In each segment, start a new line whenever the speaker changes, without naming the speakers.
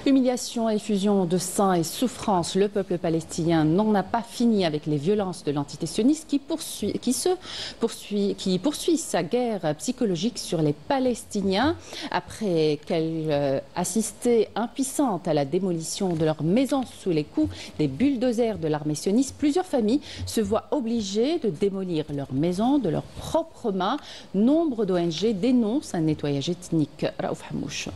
Humiliation, effusion de sang et souffrance, le peuple palestinien n'en a pas fini avec les violences de l'entité sioniste qui poursuit sa guerre psychologique sur les Palestiniens. Après qu'elle assistait impuissante à la démolition de leurs maisons sous les coups des bulldozers de l'armée sioniste, plusieurs familles se voient obligées de démolir leurs maisons de leurs propres mains. Nombre d'ONG dénoncent un nettoyage ethnique. Raouf Hamouche.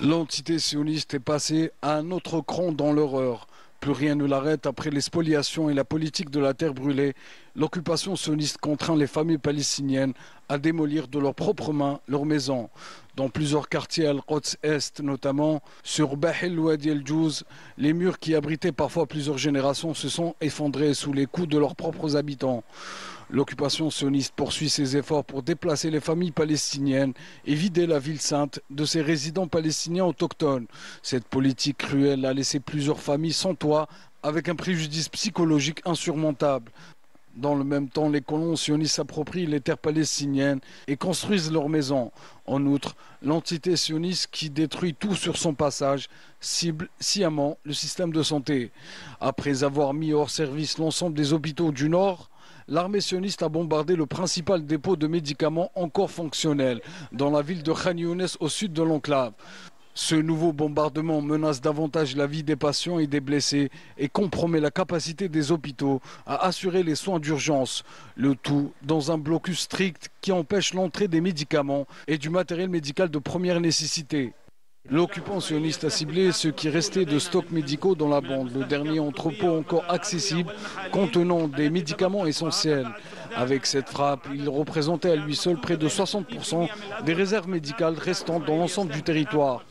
L'entité sioniste est passée à un autre cran dans l'horreur. Plus rien ne l'arrête après les spoliations et la politique de la terre brûlée. L'occupation sioniste contraint les familles palestiniennes à démolir de leurs propres mains leurs maisons. Dans plusieurs quartiers Al-Quds Est, notamment sur Bah el-Wadi el-Djouz, les murs qui abritaient parfois plusieurs générations se sont effondrés sous les coups de leurs propres habitants. L'occupation sioniste poursuit ses efforts pour déplacer les familles palestiniennes et vider la ville sainte de ses résidents palestiniens autochtones. Cette politique cruelle a laissé plusieurs familles sans toit avec un préjudice psychologique insurmontable. Dans le même temps, les colons sionistes s'approprient les terres palestiniennes et construisent leurs maisons. En outre, l'entité sioniste qui détruit tout sur son passage cible sciemment le système de santé. Après avoir mis hors service l'ensemble des hôpitaux du Nord, l'armée sioniste a bombardé le principal dépôt de médicaments encore fonctionnel dans la ville de Khan Younes au sud de l'enclave. Ce nouveau bombardement menace davantage la vie des patients et des blessés et compromet la capacité des hôpitaux à assurer les soins d'urgence. Le tout dans un blocus strict qui empêche l'entrée des médicaments et du matériel médical de première nécessité. L'occupant sioniste a ciblé ce qui restait de stocks médicaux dans la bande, le dernier entrepôt encore accessible contenant des médicaments essentiels. Avec cette frappe, il représentait à lui seul près de 60% des réserves médicales restantes dans l'ensemble du territoire.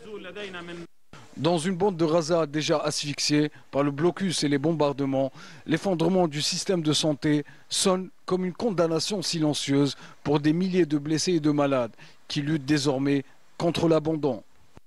Dans une bande de Gaza déjà asphyxiée par le blocus et les bombardements, l'effondrement du système de santé sonne comme une condamnation silencieuse pour des milliers de blessés et de malades qui luttent désormais contre l'abandon.